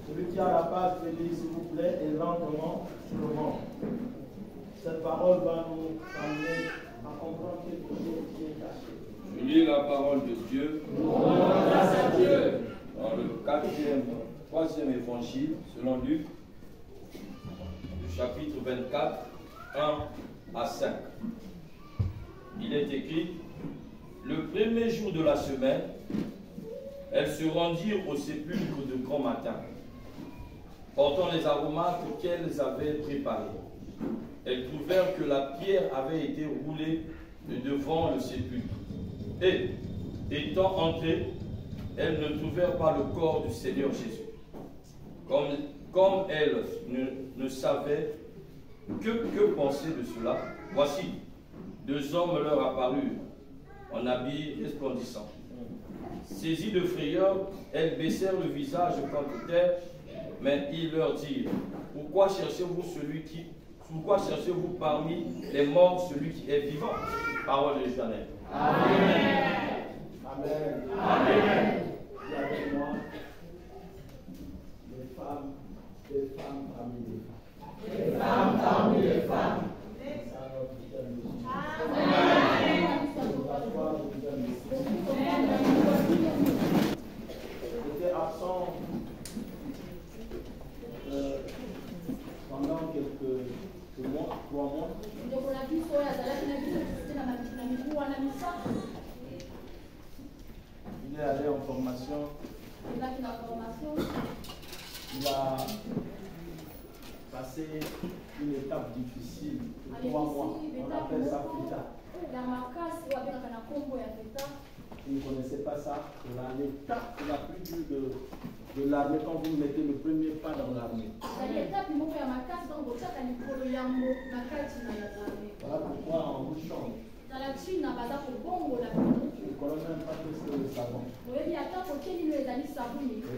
Celui qui a la page peut dire s'il vous plaît et lentement sur le monde. Cette parole va nous amener à comprendre quelque chose qui est caché. Je lis la parole de Dieu. Grâce à Dieu. Dans le 3e évangile, selon Luc, le chapitre 24, 1 à 5. Il est écrit: le premier jour de la semaine, elles se rendirent au sépulcre de grand matin, portant les aromates qu'elles avaient préparés. Elles trouvèrent que la pierre avait été roulée de devant le sépulcre. Et, étant entrées, elles ne trouvèrent pas le corps du Seigneur Jésus. Comme elles ne savaient que penser de cela, voici, 2 hommes leur apparurent, en habits resplendissants. Saisies de frayeur, elles baissèrent le visage contre terre, mais ils leur dirent: pourquoi cherchez-vous parmi les morts celui qui est vivant? Parole de l'Éternel. Amen. Amen. Amen. Dis avec moi, les femmes parmi les femmes. Les femmes parmi les femmes. J'étais absent pendant quelques mois, 3 mois. Il est allé en formation. Il a passé une étape difficile de 3 mois. On appelle ça FETA. Vous ne connaissez pas ça. L'étape la plus dure de l'armée quand vous mettez le premier pas dans l'armée. Voilà pourquoi on vous change. Je ne connais même pas ce que le savon. Et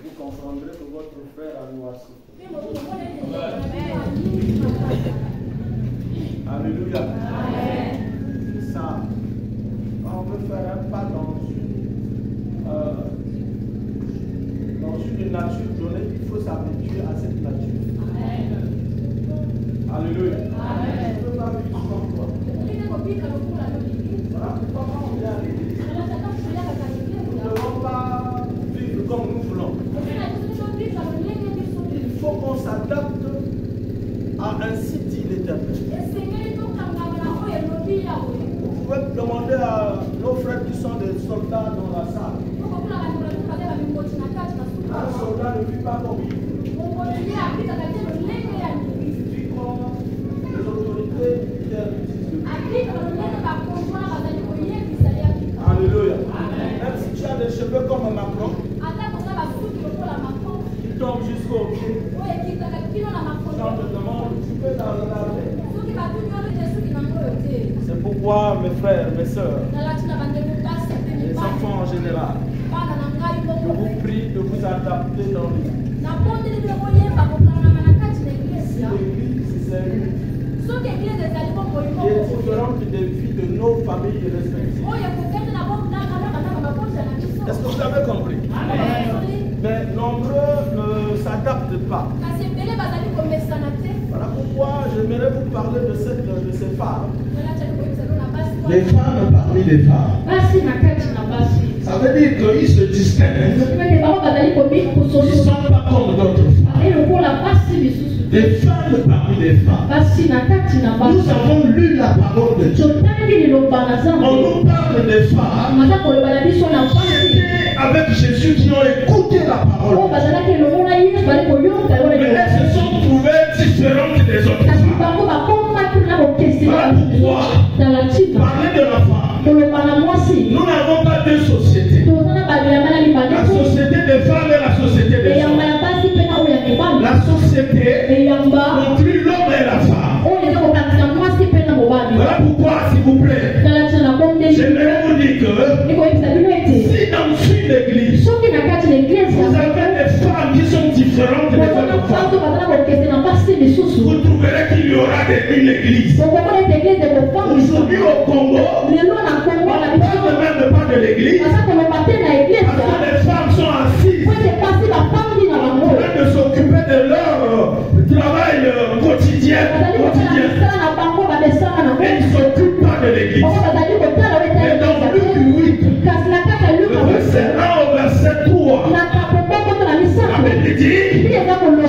vous comprendrez que votre frère a noirci. Alléluia. C'est ça. Quand on veut faire un pas dans une nature donnée, il faut s'habituer à cette nature. Alléluia. Tu ne peux pas vivre comme toi. Voilà pourquoi quand on vient à l'église, nous ne devons pas vivre comme nous voulons. Il faut qu'on s'adapte à un site l'Éternel. Vous pouvez demander à nos frères qui sont des soldats dans la salle. Un soldat ne vit pas comme il veut. Il vit comme les autorités militaires utilisent le Alléluia. Même si tu as des cheveux comme Macron, qui tombent jusqu'au pied, quand te demande, tu peux dans l'armée. C'est pourquoi, mes frères, mes sœurs, les enfants en général, je vous prie de vous adapter dans l'église. Si l'église, c'est une qui est différente des vies de nos familles respectives. Est-ce que vous avez compris? Mais nombreux ne s'adaptent pas. Voilà pourquoi j'aimerais vous parler de ces femmes. Les femmes parmi les femmes. Ça veut dire qu'ils se distinguent. Ils ne sont pas comme d'autres femmes. Des femmes parmi les femmes. Nous avons lu la parole de Dieu. On nous parle des femmes qui étaient avec Jésus, qui ont écouté la parole. Mais elles se sont trouvées différentes des autres femmes. Voilà pourquoi parler de la femme. Nous n'avons pas deux sociétés. La société des femmes et la société des hommes. La société inclut l'homme et la femme. Voilà pourquoi, s'il vous plaît, j'aimerais vous dire que si dans une église, vous avez des femmes qui sont différentes des autres femmes, vous trouverez qu'il y aura une église. Aujourd'hui au Congo, on ne parle même pas de l'église, parce que les femmes sont assises prière quotidienne. Et ils ne s'occupent pas de l'église. Mais dans Luc 8, le verset 1 au verset 3, la Bible dit,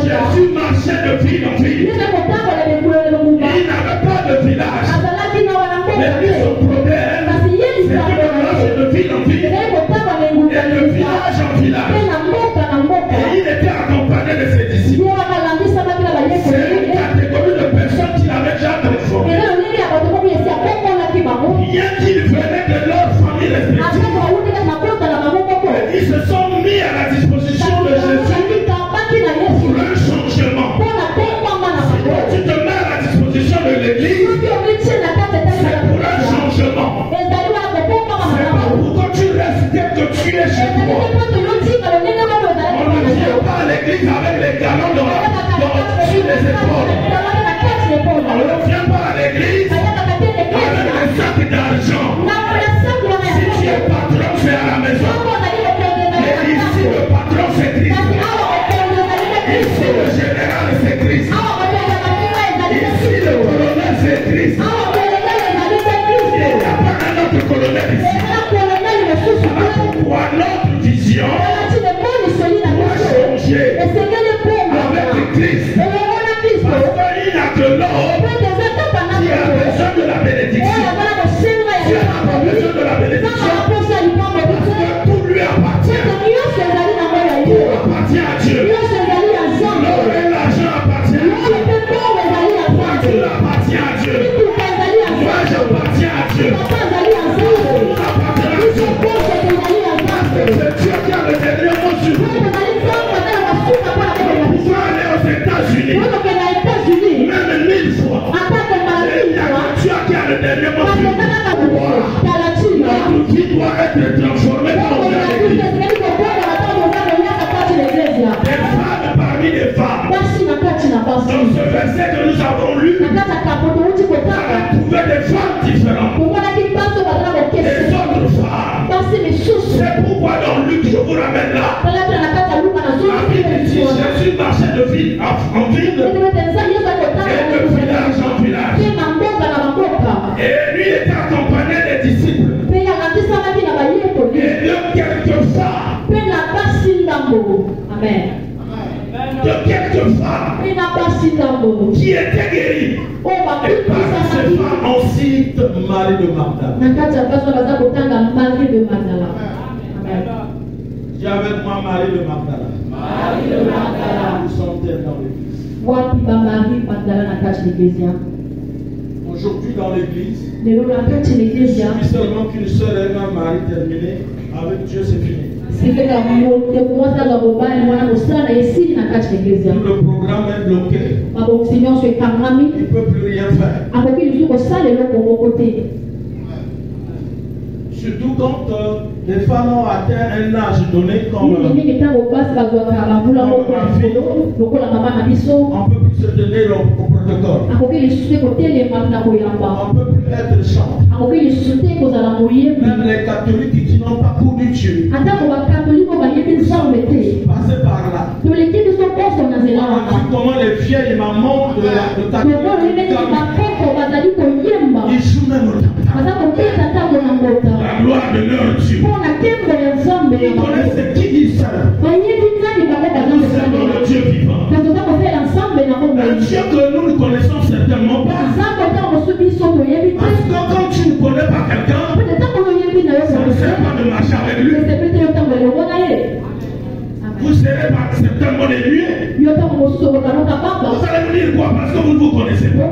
Jésus marchait de ville en ville. Il n'avait pas de village. Mais lui, son problème, c'est qu'il marchait de ville en ville et de village en village. Et il était accompagné de ses disciples. C'est une catégorie de personnes qu'il avait déjà transformées. Bien qu'ils venaient de leur famille respective, ils se sont mis à la disposition de Jésus pour un changement. Si toi tu te mets à la disposition de l'église, c'est pour un changement. C'est pas pour que tu restes tel que tu es chez toi. On ne vient pas à l'église avec les galons sur les épaules. On ne vient pas à l'église avec les sacs d'argent. Si tu es patron, c'est à la maison. Mais ici, le patron, c'est Christ. Ici, le général, c'est Christ. Ici, le colonel, c'est Christ. Il n'y a pas un autre colonel ici. Pourquoi notre vision doit changer avec Christ? Parce qu'il n'y a que l'homme qui a besoin de la bénédiction. Tu n'as pas besoin de la bénédiction parce que tout lui appartient. Tout appartient à Dieu. L'or et l'argent appartiennent à Dieu. Voiture appartient à Dieu. Moi j'appartiens à Dieu. Tout appartient à Dieu. C'est Dieu qui a le dernier mot sur vous. Pour pouvoir aller aux États-Unis, même 1000 fois, il y a que Dieu qui a le dernier mot sur vous. Notre vie doit être transformée par l'église. Des femmes parmi les femmes. Dans ce verset que nous avons lu, on a trouvé des femmes différentes. Des autres femmes. C'est pourquoi dans Luc, je vous ramène là. La Bible dit Jésus marchait de ville en ville et de village en village. Et lui était accompagné des disciples. Et de quelques femmes. Amen. De quelques femmes qui étaient guéries. Et parmi ces femmes, on cite Marie de Magdala. Dis avec moi Marie de Magdala. Où sont-elles dans l'église? Aujourd'hui dans l'église, il suffit seulement qu'une seule ait un mari terminé. Avec Dieu, c'est fini. Tout le programme est bloqué. Il ne peut plus rien faire. Surtout quand les femmes ont atteint un âge donné comme on ne peut plus se tenir au protocole. On ne peut plus être chante. Même les catholiques qui n'ont pas connu Dieu passer par là. On a vu comment les vieilles mamans de catholiques ils jouent même au la gloire de leur Dieu. Ils connaissent qui dit ça. Nous servons le Dieu vivant. Un Dieu que nous ne connaissons certainement pas. Parce que quand tu ne connais pas quelqu'un, ça ne sert pas de marcher avec lui. Vous serez certainement des nuées. Vous allez me dire quoi? Parce que vous ne vous connaissez pas.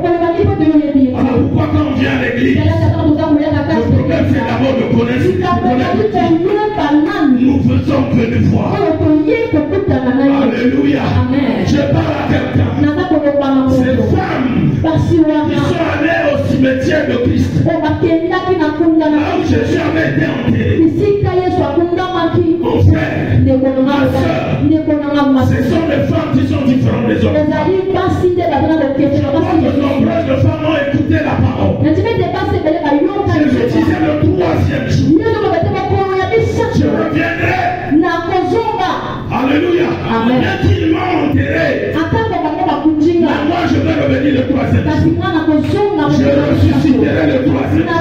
Alors pourquoi quand on vient à l'église, le problème c'est d'abord de connaître. Nous faisons peu de foi. Alléluia. Je parle à quelqu'un. Ces femmes qui sont allées au cimetière de Christ, là où Jésus avait été enterré, mon frère, ma soeur, ce sont des femmes qui sont différentes des autres. De nombreuses femmes ont écouté la parole. Jésus disait le troisième jour, je reviendrai. Alléluia. Bien qu'il m'a enterré, moi je vais revenir le troisième jour. Je ressusciterai le troisième jour.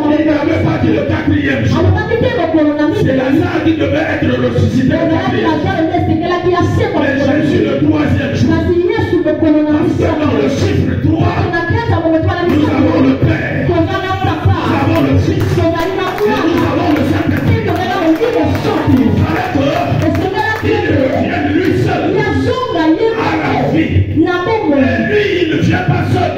Il n'avait pas dit le quatrième jour. C'est Lazare qui devait être ressuscité le quatrième jour. Mais Jésus le troisième jour. Parce que dans le chiffre 3, nous avons le Père, nous avons le Fils, et nous avons le Saint-Esprit. Il revient lui seul à la vie. Mais lui, il ne vient pas seul.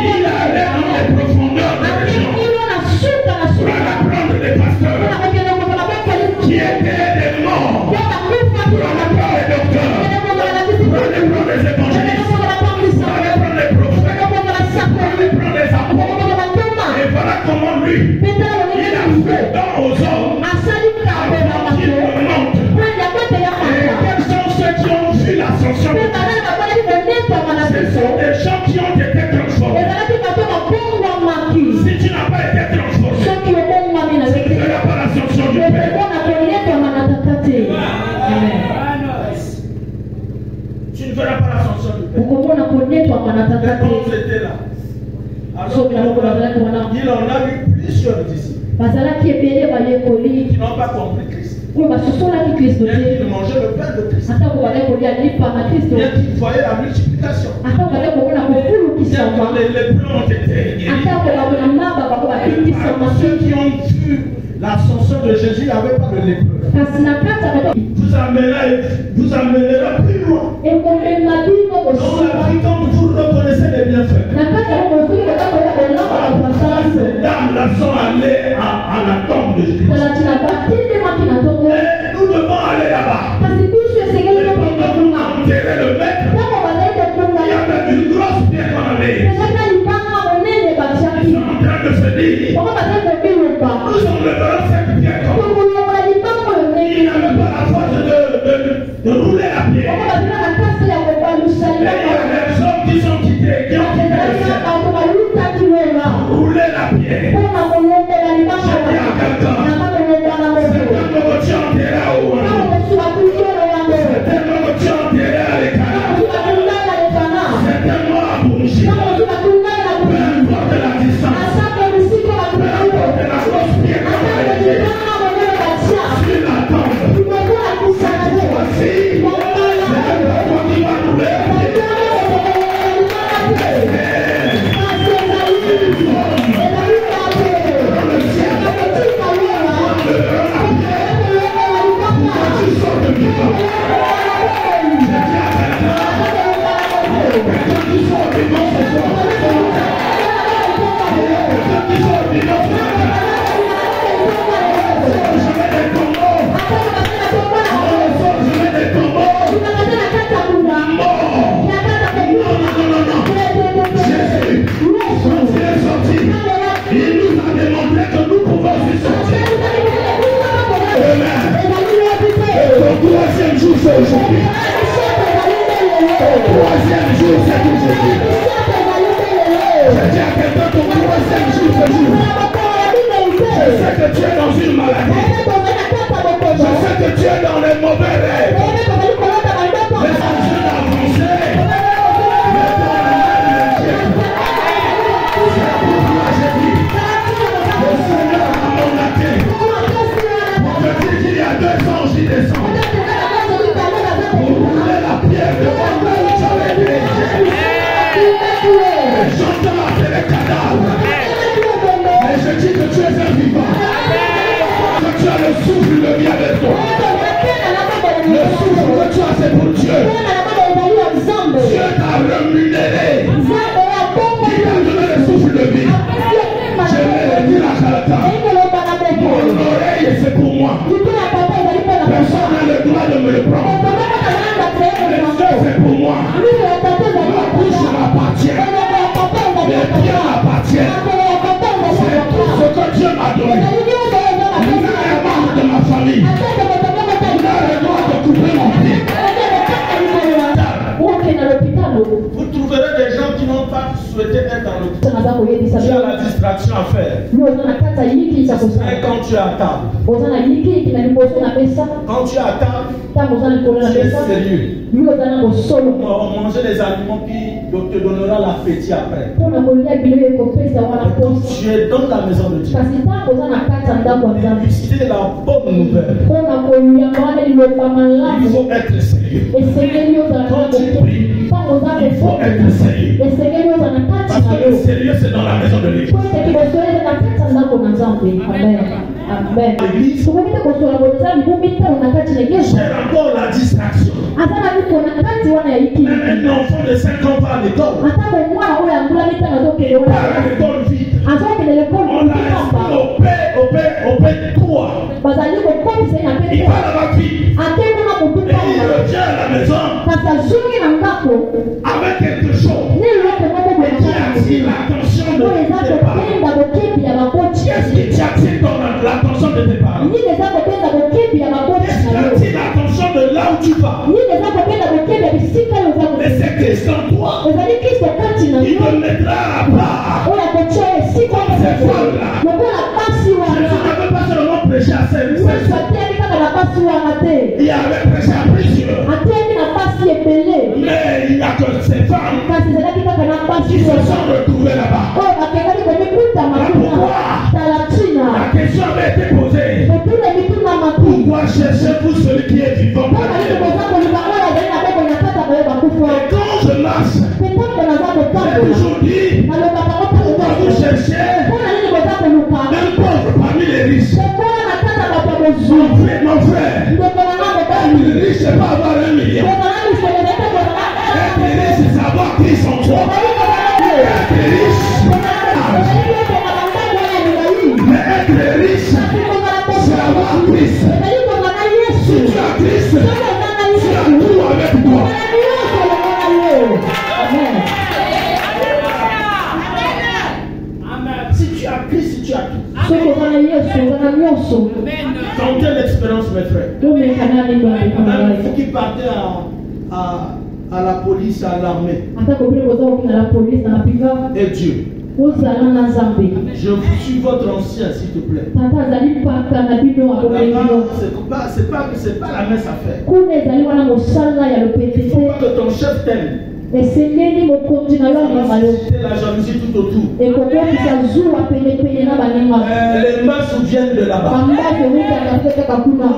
Il allait dans les profondeurs des régions pour aller apprendre des pasteurs qui étaient des morts, pour aller prendre les docteurs, pour aller prendre les évangélistes, pour aller prendre les prophètes, pour aller prendre les apôtres. Et voilà comment lui, il a fait don aux hommes avant qu'il ne monte. Et quels sont ceux qui ont vu l'ascension? Ce sont des gens qui ont été transformés. Si tu n'as pas été transformé, tu ne verras pas l'ascension du Père. Tu ne verras pas l'ascension du Père. Mais quand j'étais là, il en a eu plusieurs disciples qui n'ont pas compris Christ. Bien qu'ils mangeaient le pain de Christ. Bien qu'ils voyaient la multiplication. Bien que les plans ont été guéris. Ceux qui ont vu l'ascension de Jésus n'avaient pas de lépreux. Vous amènerez plus loin. Dans la vie, quand vous reconnaissez les bienfaits. Ces dames-là sont allées à la tombe de Jésus. Et nous devons aller là-bas. Et pendant qu'on a enterré le maître, il y avait une grosse pierre qu'on a mis. Ils sont en train de se dire, nous enlèverons cette pierre comme il n'avait pas la force de rouler la pierre. Et il y a des hommes qui sont quittés, qui ont quitté le ciel. Rouler la pierre. Je dis à quelqu'un, c'est comme le voiture enterré à Ouana. C'est tellement le voiture enterré à l'Ekana. C'est tellement à Bougie. Peu importe la distance. Peu importe la grosse pierre qu'on a élevée. Sur la tombe. Cette fois-ci, c'est toi qui vas rouler la pierre. Troisième jour, c'est aujourd'hui. Troisième jour, c'est aujourd'hui. Je dis à quelqu'un, ton troisième jour, c'est aujourd'hui. Je sais que tu es dans une maladie. Je sais que tu es dans les mauvais rêves. Les jeunes avancés. Mais dans la main de Dieu. C'est pourquoi j'ai dit, le Seigneur a mandaté. Pour te dire qu'il y a 2 anges qui descendent. Pour souhaitais être dans le tu as la distraction à faire. Et quand tu es à table, quand tu es à table, tu es sérieux. Manger les aliments qui te donnera l'appétit après. Tu es dans la maison de Dieu. C'est la bonne nouvelle. Il faut être sérieux. Quand tu pries, il faut être sérieux. Parce que le sérieux, c'est dans la maison de l'Église. Amen. L'église, j'ai encore la distraction. Même un enfant de 5 ans va à l'école. Il part à l'école vite. On l'a au P3. Il va là-bas vite. Et il revient à la maison avec quelque chose. Et qui attire l'attention de tes parents. Qu'est-ce qui attire l'attention de tes parents? Qu'est-ce qui attire l'attention de là où tu vas? Mais c'est Christ en toi. Il te mettra à part. Comme ces femmes-là. Jésus n'avait pas seulement prêché à ces femmes. Il avait prêché à plusieurs. Mais il n'y a que ces femmes qui se sont retrouvées là-bas. Pourquoi? La question avait été posée. Pourquoi cherchez-vous celui qui est vivant? Et quand je marche, j'ai toujours dit, pourquoi vous cherchez un pauvre parmi les riches? Mon frère, être riche, c'est pas avoir 1 million. Être riche, c'est savoir Christ en toi. Être riche, mais être riche, c'est avoir Christ. Si tu as Christ, tu as tout avec toi. Si tu as Christ, si tu as tout. Tentez l'expérience, mes frères. Même ceux qui partaient à la police, à l'armée. Et Dieu. Je suis votre ancien, s'il te plaît. C'est pas la messe à faire. Il ne faut pas que ton chef t'aime. C'est la jalousie tout autour. Les masses viennent de là-bas.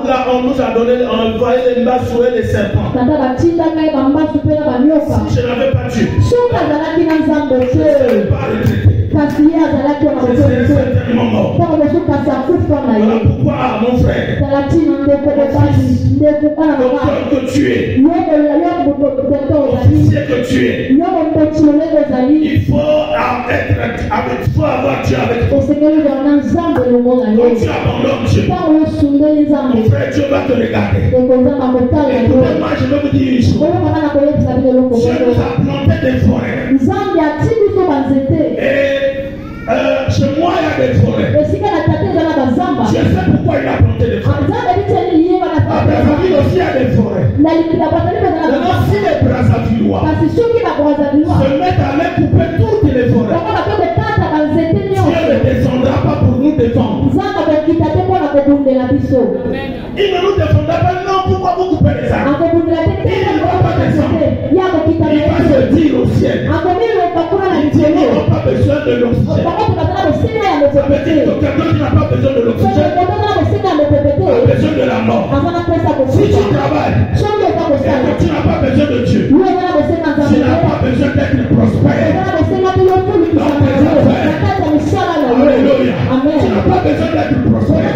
Là, on nous a donné, on a envoyé les masses et les serpents. Si je n'avais pas Dieu, je ne serais pas retraité. Voilà pourquoi, mon frère, docteur que tu es, officier que tu es, il faut avoir Dieu avec toi. Quand tu abandonnes Dieu, mon frère, Dieu va te regarder. Écoutez-moi, je vais vous dire une chose. Dieu nous a planté des forêts. Chez moi, il y a des forêts. Je sais pourquoi il a planté des forêts. À Brazzaville aussi, il y a des forêts. Maintenant, si les Brazzavillois se mettent à aller couper toutes les forêts, Dieu ne descendra pas pour nous défendre. Il ne nous défendra pas. Non, pourquoi vous coupez les arbres? Il ne va pas descendre. Il va se dire au ciel. Il dit, nous n'avons pas besoin de l'oxygène. Ça veut dire que quelqu'un qui n'a pas besoin de l'oxygène a besoin de la mort. Si tu travailles et que tu n'as pas besoin de Dieu, tu n'as pas besoin d'être prospère dans tes affaires. Alléluia. Tu n'as pas besoin d'être prospère.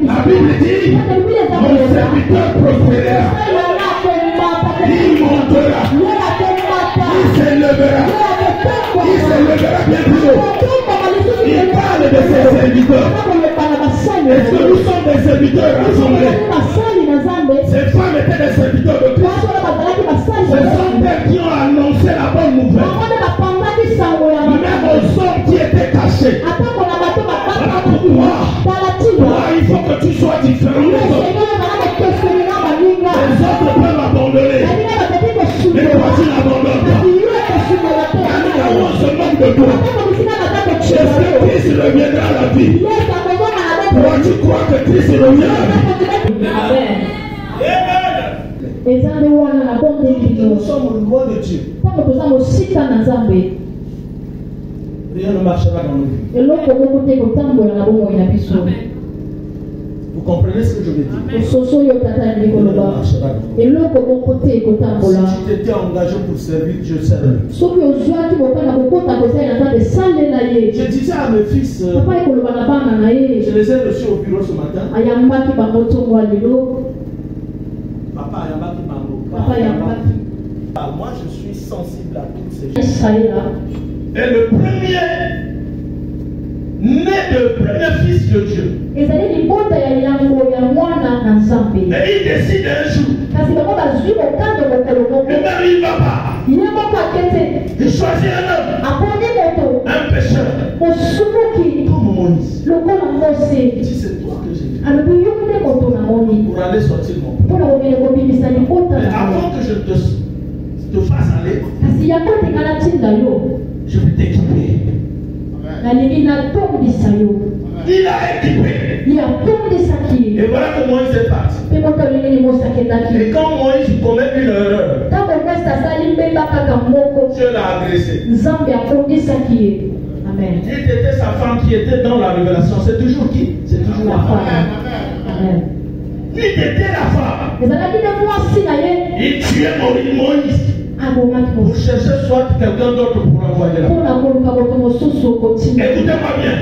La Bible dit, mon serviteur prospérera. Il montera. Il s'élèvera. Il s'élèvera bien plus haut. Il parle de ses serviteurs. Est-ce que nous sommes des serviteurs rassemblés? Ces femmes étaient des serviteurs de Christ. Ce sont elles qui ont annoncé la bonne nouvelle. Même aux hommes qui étaient cachés. Voilà pourquoi il faut que tu sois différent des autres. Les autres peuvent abandonner. Mais toi tu n'abandonnes pas. vie. Pourquoi tu crois que Christ est le mien? Amen. Nous sommes loin de Dieu. Rien ne marchera dans nos vies. Vous comprenez ce que je veux dire? Rien ne marchera dans nos vies. Si tu t'étais engagé pour servir, je serai. Je disais à mes fils, je les ai reçus au bureau ce matin. Papa Ayambaki Mango. Moi je suis sensible à toutes ces choses. Et le premier premier fils de Dieu. Et il décide un jour. Il n'arrive pas. Il choisit un homme. Un pécheur. Comme Moïse. Si c'est toi que j'ai vu. Pour aller sortir mon peuple. Mais avant que je te fasse aller, je vais t'équiper. Il a équipé. Et voilà comment il s'est parti. Et quand Moïse commet une erreur, Dieu l'a agressé. Amen. Il était sa femme qui était dans la révélation. C'est toujours qui? C'est toujours la femme. Amen. Il était la femme. Il tuait Moïse. Vous cherchez soit quelqu'un d'autre pour envoyer là. Écoutez-moi bien.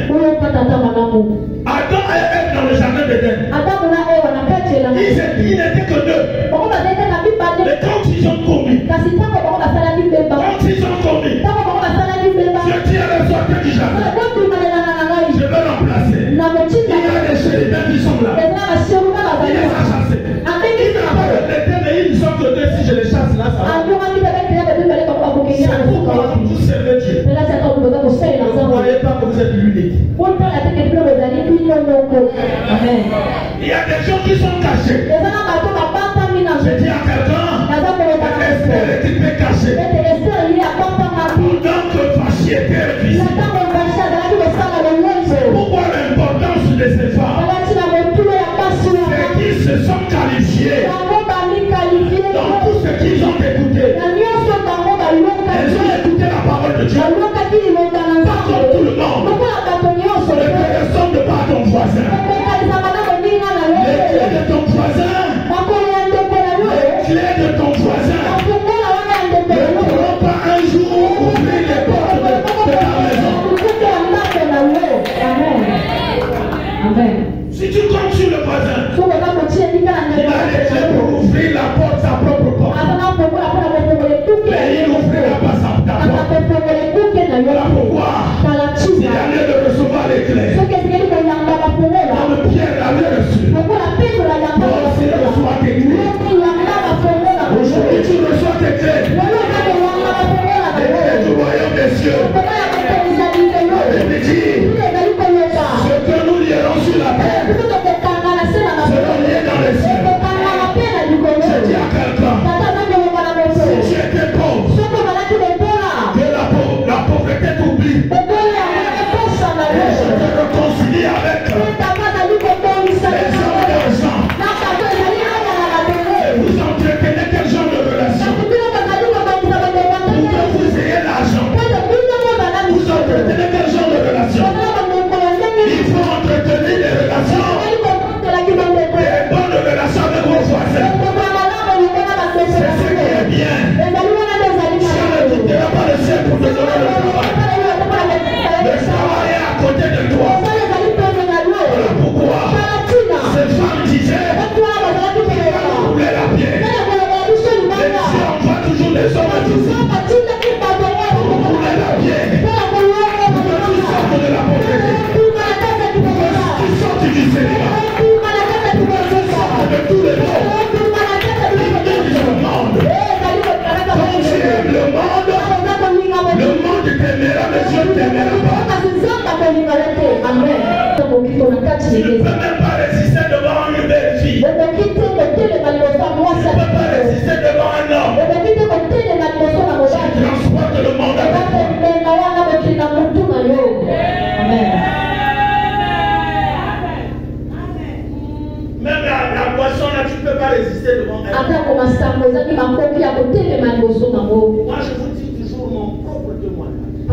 Adam et Ève dans le jardin d'Éden. Ils n'étaient que deux. Mais quand ils ont commis, je dis à la sortie du jardin, je vais remplacer. Il y a des chérubins qui sont là. Il les a chassés. Il n'a pas de l'été, mais ils ne sont que deux. Si je les chasse là, ça va. C'est pourquoi vous servez Dieu. Vous ne croyez pas que vous êtes l'unique. Il y a des gens qui sont cachés. Je dis à quelqu'un, Esther était cachée. Pendant que Vachier était visé. Pourquoi l'importance de ces femmes? C'est qu'ils se sont qualifiés dans tout ce qu'ils ont écouté. Elles ont écouté la parole de Dieu. Pas comme tout le monde. Ne personne ne pas ton voisin. Les clés de ton voisin. Les clés de ton voisin. Ne pourront pas un jour ouvrir les portes de ta maison. Amen. Si tu comptes sur le voisin, il a les clés pour ouvrir la porte, sa propre porte. Mais il n'ouvrira pas ta porte. La devant elle. Moi, je vous dis toujours mon propre témoignage.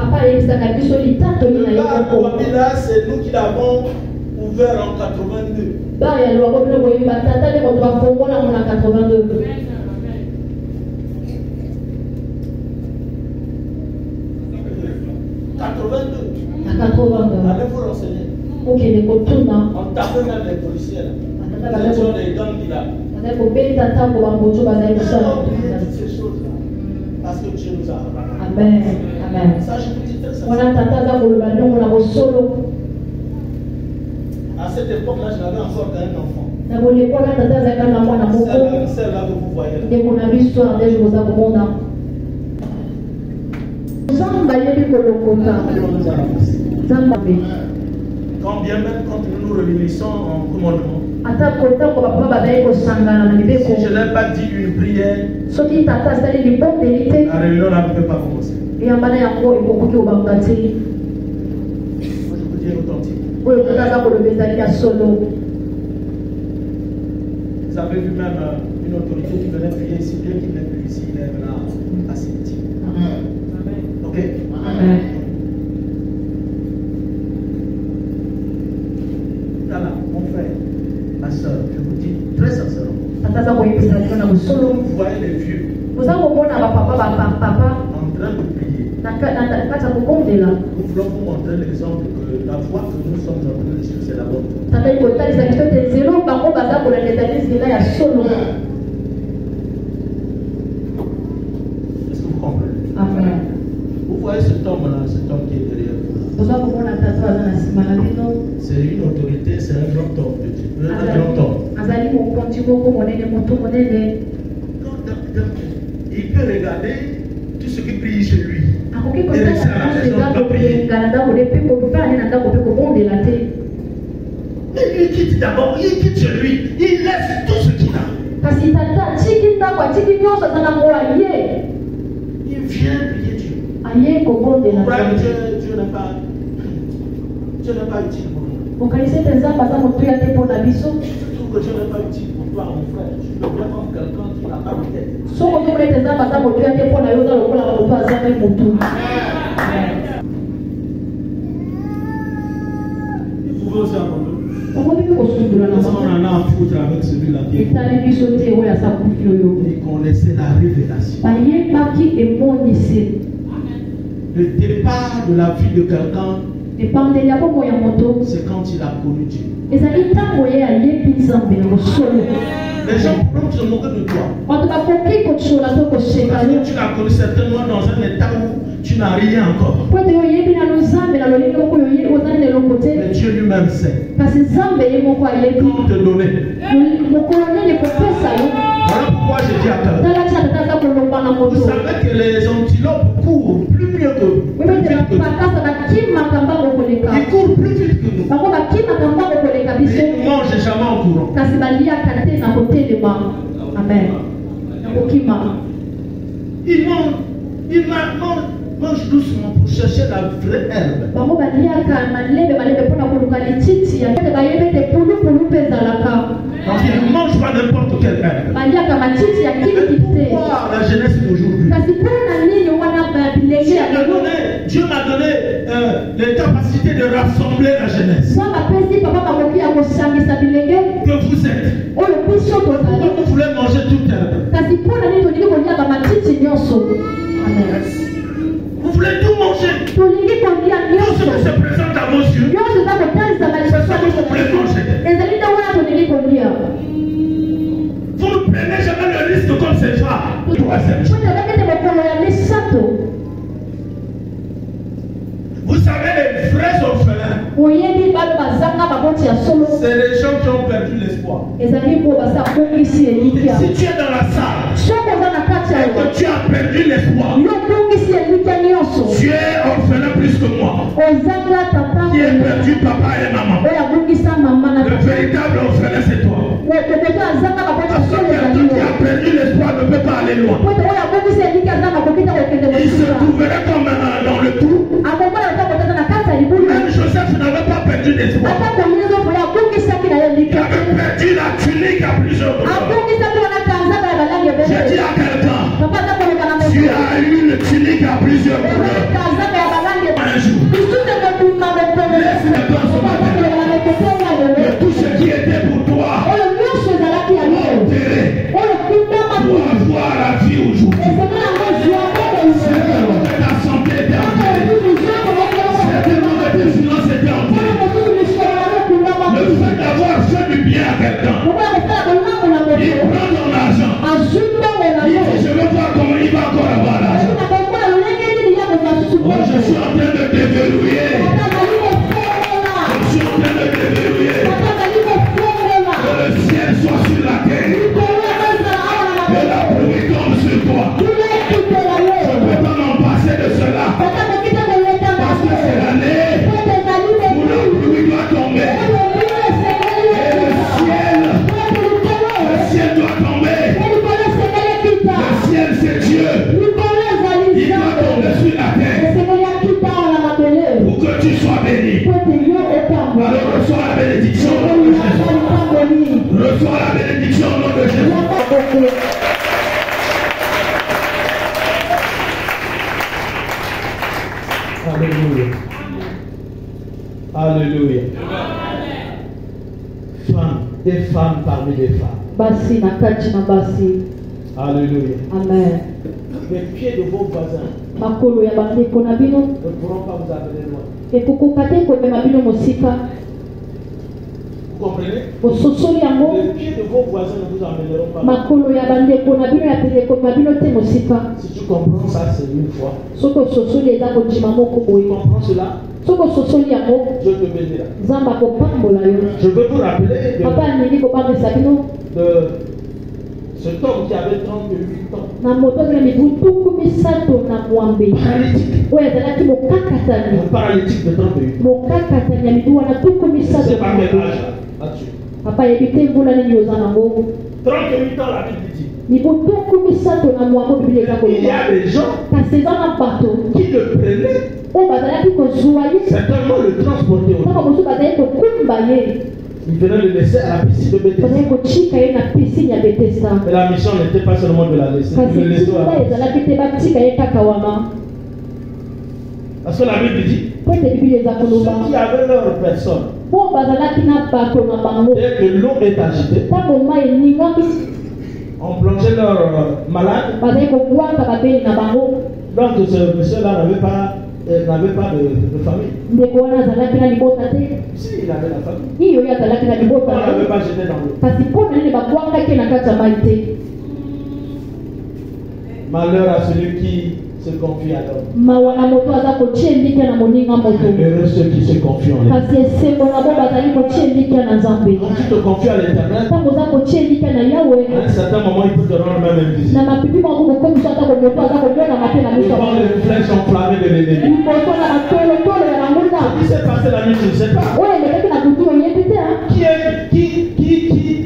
Le bar Wabila, c'est nous qui l'avons ouvert en 82. 82. Allez vous renseigner. On tapait même les policiers là. Nous étions des gangs là. On a oublié toutes ces choses là. Parce que Dieu nous a abandonnés. Amen. Amen. Ça, je vous dis très On a sincèrement. À cette époque-là, je n'avais encore qu'un enfant. Celle-là que vous voyez là. Quand bien même quand nous nous réunissons en commandement, si je n'ai pas dit une prière, la réunion là ne peut pas commencer. Moi je vous dis authentique. Vous avez vu même une autorité qui venait prier ici, Dieu qui venait prier ici, il est maintenant assis. Ok? Amen. Voilà, mon frère, ma soeur, je vous dis très sincèrement. Vous voyez les vieux en train de prier. Nous voulons vous montrer l'exemple que la voie que nous sommes en train de suivre, c'est la bonne voie. Est-ce que vous comprenez? Amen. Vous voyez cet homme-là, cet homme qui est derrière vous. C'est une autorité, c'est un grand homme de Dieu. Un grand homme. Il peut regarder tout ce qui brille chez lui. Et rester à la maison, il va prier. Mais il quitte d'abord, il quitte chez lui, il laisse tout ce qu'il a. Il vient prier Dieu. Frère, Dieu n'est pas utile pour nous. Surtout que Dieu n'est pas utile pour toi, mon frère. Tu le vois comme quelqu'un qui n'a pas de tête. Vous pouvez aussi entendre. On en a à foutre avec celui-là. Il connaissait la révélation. Le départ de la vie de quelqu'un, c'est quand il a connu Dieu. Les gens pourront se moquer de toi. Parce que tu l'as connu certainement dans un état où tu n'as rien encore. Mais Dieu lui-même sait. Pour te donner. Voilà pourquoi je dis à quelqu'un. Vous savez que les antilopes courent plus mieux que vous. Ils courent plus vite que nous. Ils ne mangent jamais en courant. Amen. Ils mangent doucement pour chercher la vraie herbe. Donc ils ne mangent pas n'importe quelle herbe. Pourquoi la jeunesse d'aujourd'hui? Dieu m'a donné les capacités de rassembler la jeunesse. Que vous êtes. Vous voulez manger toute herbe. Vous voulez tout manger. Tout ce qui se présente à vos yeux. C'est ce que vous voulez manger. Vous ne prenez jamais le risque comme ces femmes. Vous savez, les vrais orphelins, c'est les gens qui ont perdu l'espoir. Si tu es dans la salle et que tu as perdu l'espoir, tu es orphelin plus que moi, qui est perdu papa et maman. Le véritable orphelin, c'est toi. Parce que quelqu'un qui a perdu l'espoir ne peut pas aller loin. Il se trouverait comme dans le trou. Même Joseph n'avait pas perdu l'espoir. Il avait perdu la tunique à plusieurs reprises. libéré pour avoir la vie aujourd'hui. Certainement que ta santé était enterrée. Certainement que tes finances étaient enterrées. Le fait d'avoir fait du bien à quelqu'un, il prend ton argent. Il dit, je veux voir comment il va encore avoir l'argent. Oh, je suis en train de déverrouiller. Je suis en train de déverrouiller. Que le ciel soit sur la terre. Que la pluie tombe sur toi. Je peux pas m'en passer de cela. Parce que c'est l'année où la pluie doit tomber. Et le ciel doit tomber. Le ciel c'est Dieu. Il doit tomber sur la terre. Pour que tu sois béni. Alors reçois la bénédiction au nom de Jésus. Reçois la bénédiction au nom de Jésus. Alléluia. Alléluia. Femmes, des femmes parmi les femmes. Basi na kati na basi. Alléluia. Amen. Les pieds de vos voisins Makolo ya bandeko na bino ne pourront pas vous amener loin. ekokoka te komema bino mosika. Vous comprenez? Bososoli yango Les pieds de vos voisins ne vous amèneront pas loin. makolo ya bandeko na bino ya pele komema bino te mosika. Si tu comprends ça, c'est une fois. Soki ososoli eza kondima moko Tu boye. comprends cela? Soki ososoli yango Je te bénirai. nzambe akopambola yo. Je veux vous rappeler Papa alingi kobambisa bino de cet homme qui avait 38 ans. na moto azala mibu tuku misato na mwambe Paralytique. oyo azalaki mokakatani Un paralytique de 38 ans. mokakatani ya mibu wana tuku misato C'est na pas quel mwambe. âge là-dessus. Papa yebi te mbula nini oza nango 38 ans, la Bible dit. mibu tuku misato na mwambe biblia eza Il y koloba a des gens kasi eza na bato qui le prenaient, oyo bazalaki kozwa ye certainement le transporter. mpaka mosusu bazali kokumba ye Il venait le laisser à la piscine de Bethesda. bazali kotika ye na pisine ya betesda Mais la mission n'était pas seulement de la laisser, kasi de le laisser à tika la piscine. ezalaki te batika ye kaka wana Parce que la Bible dit, po ete biblia eza koloba ceux qui avaient leur personne, mpo bazalaki na bato na bango dès que l'eau est agitée, ntango mai eningaki on plongeait leur malade. bazali kobwaka babeli na bango Donc ce monsieur-là n'avait pas de famille. ndeko wana azalaki na libota te Si, il avait la famille. iyo oyo azalaki na On libota ne l'avait te pas jeté dans l'eau. kasi mpo na nini babwakaki na kati ya mai te. Malheur à celui qui se confie à l'homme. mawa na moto aza kotia elikya na moninga moto Heureux ceux qui se confient en lui. kasi esengo na bo bazali kotia elikya na nzambe Quand tu te confies à l'éternel, ntango oza kotia elikya na yawe à un certain moment, il peut te rendre même invisible. na mapipi moko kokomisa atako moto aza komonana te na miso Devant les flèches enflammées de l'ennemi. liboso na matolotolo ya banguna Ce qui s'est passé la nuit, je ne sais pas. oyo elekaki na kutu oyebi te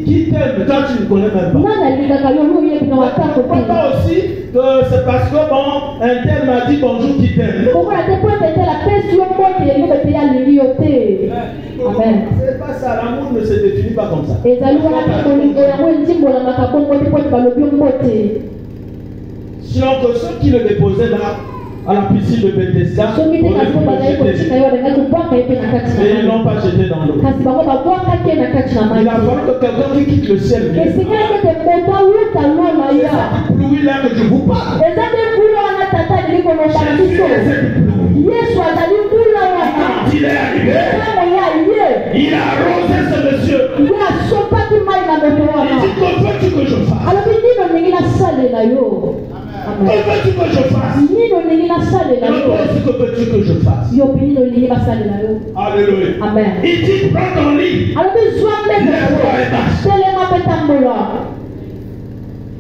Qui t'aime, toi tu ne connais même pas. nani alingaka yo yo oyebi na watako te Pourquoi aussi que c'est parce que bon, un tel m'a dit bonjour qui t'aime. kokola te po ete tela pesi yo mbote yo ete alingi yo te. Amen. C'est pas ça, l'amour ne se définit pas comme ça. ezali wana te bolingo yango endimbolamaka bongo te po ete balobi yo mbote. Sinon que ceux qui le déposaient là, à la piscine de Bethesda, soki te kasi po bazali kotika yo balingaki kobwaka ye mpe na kati mais ils na ne l'ont mai pas jeté dans l'eau. kasi bango babwakaki ye na kati na mai Il a fallu que quelqu'un qui quitte le ciel vienne. esengelaki ete moto awuta lona ya Pluie là que je vous parle. eza nde mbula wana tata alingi koloba na biso yesu azali mbula wana Quand il est arrivé, ntango ya ye il a arrosé ce monsieur. ye asopaki mai na moto Il wana dit, que veux-tu que je fasse? alobi nini olingi nasalela yo. Que Amen. veux-tu que je fasse? nini olingi nasalela Et yo toi aussi, que veux-tu que je fasse? yo mpe nini olingi basalela yo. Alléluia. Amen. Il dit, prends ton lit. alobi zwa mbeka Lève-toi et marche. telema mpe tambola.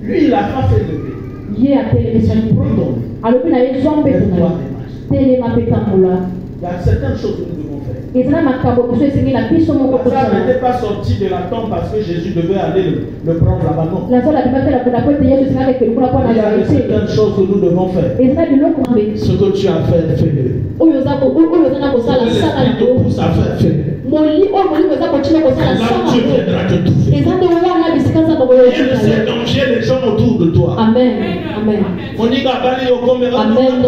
Lui, il n'a pas fait lever. ye atelemisaki Prends ton lit. alobi na ye zwa mbeka na Lève-toi yo et marche. telema mpe tambola. Il y a certaines choses que nous devons faire. ezala makambo mosusu esengi na biso moko Ça kosala. n'était pas sorti de la tombe parce que Jésus devait aller le prendre là-bas. Non. nazala bimatela kuna po ete yesu esengaki ekeli kuna mpona Il y a azala te. certaines choses que nous devons faire. ezala biloko mabe Ce que tu as fait, fais-le. oyo oza na kosala sala L'Esprit te yango pousse à faire, fais-le. oyo molimo eza kotina kosala Là, sala Dieu yango viendra te trouver. eza nde wana bisika nzambe Il y a de koyotina ces yo. dangers, les gens autour de toi. amen amen On dit qu'Abali au Coméré, Amen.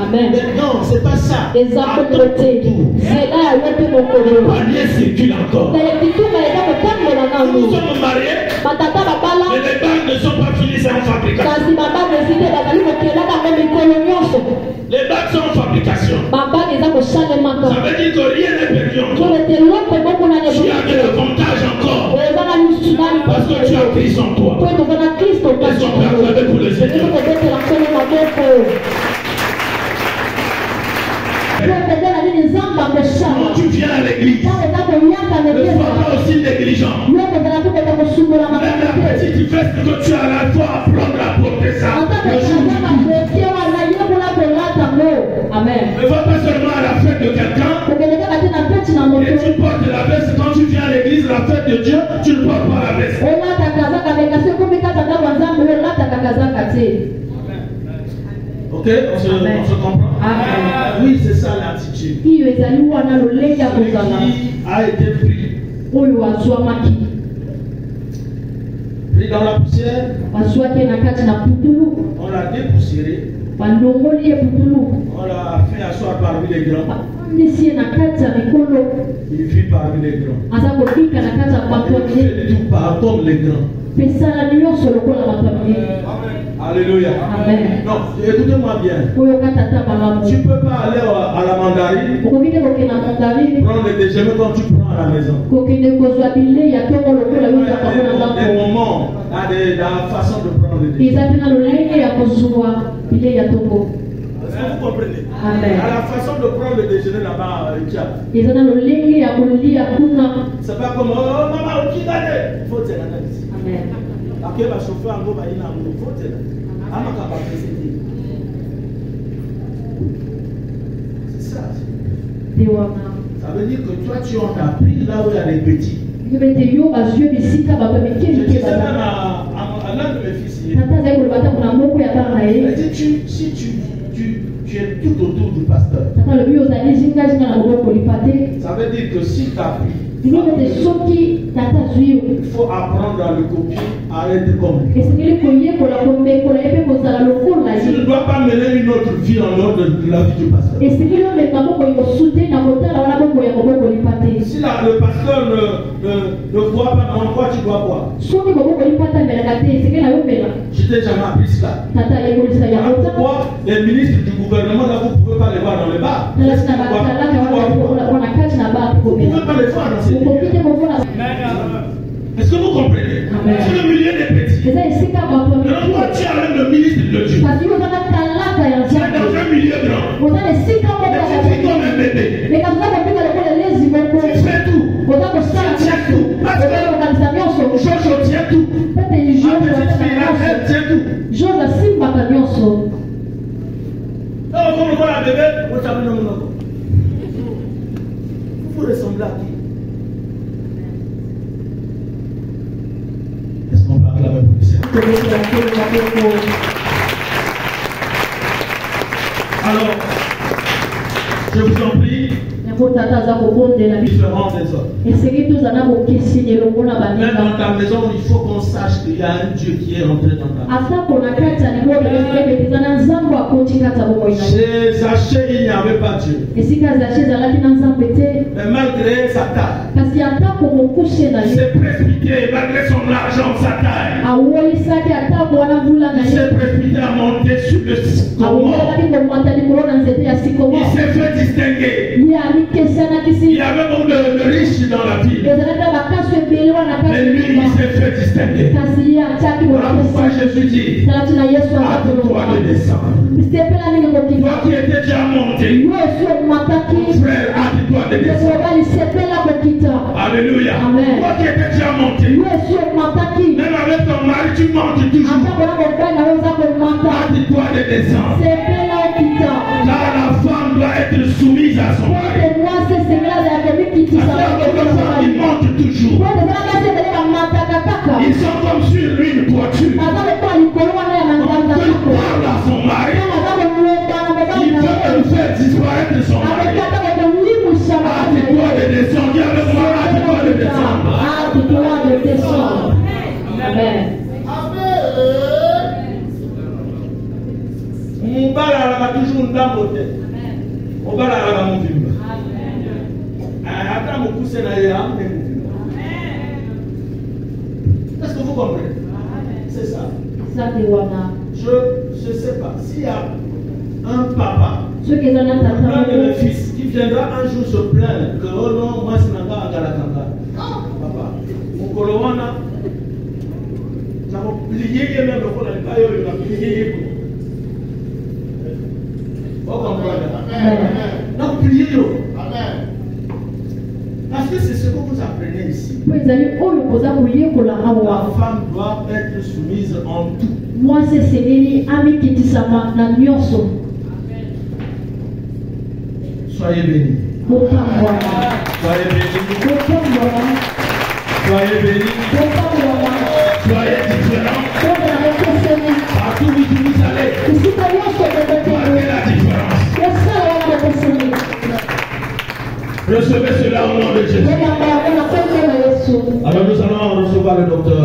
Amen. mais non, c'est pas ça. eza kokolo te nzela ya yo te mokolo Le panier circule encore. na ya bitumba eza kotambola Nous nano sommes mariés, batata babala les bagues ne sont pas finies, c'est en fabrication. kasi babage ezite bazali kokelaka mpe mikolo nyonso Les bagues sont en fabrication. babage eza kosalemaka Ça veut dire que rien n'est perdu encore. tolete eloko ebokuna Tu as de l'avantage encore. eza na misunani Parce que tu as Christ en toi. po toza na kristo Ils sont acclamés pour le Seigneur. kobetela nkolo maboko topetela nini nzambe akosala Quand tu viens à l'église, ntango eza koyaka ne nebieza sois pas aussi négligent. yo kozala mpe koza kosungola Même la makambo te petite veste que tu as là, il faut apprendre à porter ça. ata Le jour kokaza du culte. bakotie wana yekola kolata ngo amen Ne va pas seulement à la fête de quelqu'un kokende kaka te na peti na moto et tu portes la veste. Quand tu viens à l'église, la fête de Dieu, tu ne portes pas la veste. olata kazaka me kasi ekomi kata ndako ya nzambe olataka kazaka te Ok, on se comprend? Amen. Oui, c'est ça l'attitude. hiyo ezali wana lolenge ya Celui kozala qui a été pris oyo azwamaki dans la poussière, bazwaki ye na kati na putulu on l'a dépoussiéré, balongoli ye putulu on l'a fait asseoir parmi les grands. bafandisi ye na kati ya mikolo Il vit parmi les grands. aza kobika na kati ya bato ya Il fait minene tout par comme les grands. pesala nyonso lokola bato ya minene Alléluia. Amen. Non, écoutez-moi bien. oyoka tata malamu Tu ne peux pas aller à la mandarine, okoki te kokende na mandarine prendre le déjeuner comme tu prends à la maison. kokende kozwa bilei ya tongo lokola yo ozaka mpo na Des ndako moments, dans la façon de prendre le déjeuner. eza mpe na lolenge ya kozwa bilei ya tongo Est-ce que vous comprenez? Amen. À la façon de prendre le déjeuner là-bas, Tchad. eza na lolenge ya kolia kuna C'est pas comme oh maman, qui va aller? Il faut dire la tête. amen Après, le chauffeur en gros, il faut dire. C'est ça. nde wana Ça veut dire que toi, tu as appris là où il y a les petits. yo bete yo bazwi bisika bato Je mikeli te disais même baza à l'un de mes fils hier. tata azali koloba ta kuna moko ya bana na Il ye a dit, si tu es tout autour du pasteur, tata alobi ozali zingazinga na koboko lipa te ça veut dire que si tu as appris, libi bete soki tata azwi yo il faut apprendre à le copier, à être comme lui. esengeli koyekola komekola ye mpe kozala lokola Tu ne ye dois pas mener une autre vie en dehors de la vie du pasteur. esengeli omeka moko kosute na kotala wana moko ya koboko lipa te Si le pasteur ne voit pas dans quoi tu dois boire, soki koboko lipa te amelaka te esengeli na yo mela je t'ai jamais appris cela. tata ayekolisa yango ta Pourquoi les ministres du gouvernement, là, vous ne pouvez pas les voir dans les bars? nalasi na batalaka wana kati na ba Vous ne komela pouvez pas les voir dans ces okoki te lieux. komona Est-ce que vous comprenez? Amen. C'est le milieu des petits. eza esika bato ya Alors, toi, mikili tu as même le ministre de Dieu. kasi yo ozana talaka ya Tu es dans nzambe un milieu grand. oza na esika moko Mais tu vis comme un bébé. meka toza kobika lokola elezi moko Tu fais tout. oza kosala Tu tiens tout. Parce oza que kokanisa nyonso Jojo tient tout. pete Ma joe petite fille, là, elle tient tout. joe asimbaka nyonso Donc, comme on voit la bébé, on s'appelle non, non. Vous ressemblez à qui? Est-ce qu'on parle la même chose? tobekela nkolo maboko Alors, je vous en prie, yango tata aza kobondela biso différents des autres. esengeli tozala na bokeseni elongo na Même baninga dans ta maison, il faut qu'on sache qu'il y a un Dieu qui est entré dans ta maison. atako na kati ya liboko ebe eza na nzambo akoti kati ya bomoi na ye Chez Zachée, il n'y avait pas Dieu. esika zache ezalaki na nzambe te Mais malgré sa taille, kasi atako mokuse na il ye s'est précipité, malgré son argent, sa taille. awolisaki atako wana mbula na Il s'est ye précipité à monter sur le sycomore. awolelaki komata likolo na nzete ya sikomo Il s'est fait distinguer. ye amikesanaki Il y si avait beaucoup de riches dans la ville. ezalaki na bakasu ebele wana Mais lui, il kasi s'est fait distinguer. kasi ye atiaki Voilà pourquoi bokesi Jésus dit, talati na yesu à toi de descendre. sepela mingi Toi kokita qui étais déjà monté, yo esi omataki mon frère, hâte-toi de descendre. mobali sepela kokita Alléluia. Amen. Toi qui étais déjà monté, yo esi omataki même avec ton mari, tu montes toujours. atako na mobali na yo oza komata Hâte-toi de descendre. sepela okita Car la femme doit être soumise à son mari. pote mwasi esengela azala komikitisa Parce que la femme, il monte toujours. pote ezala kasi ezali bamataka kaka Ils sont comme sur une toiture. aza lokola likolo wana ya Quand manzanza il parle à son mari, aza kolonga na mobali il na veut le faire disparaître son mari. aloki atako kolimwisa Hâte-toi de descendre. Dis avec moi, hâte-toi de descendre. hâte-toi de descendre. Amen. Mobala alaka toujours ndambo te. Mobala alaka mobimba. Ata mokuse na ye amene mobimba. Est-ce que vous comprenez? C'est ça. Je Je ne sais pas. S'il y a un papa, un de mes fils, qui viendra un jour se plaindre que oh non, moi c'est Nanga à Galakanga. Papa, mon colowana, nous avons plié même le col à l'Italie, nous avons plié. Vous comprenez? Donc plié. Amen. Parce que c'est ce que vous apprenez ici. La femme doit être soumise en tout. Moi, c'est Sénéli, ami qui dit ça, na nyonso. Soyez bénis. Soyez bénis. Soyez bénis. Soyez différents. Partout où vous allez. Marquez la différence. Recevez cela au nom de Jésus. Alors nous allons recevoir le docteur.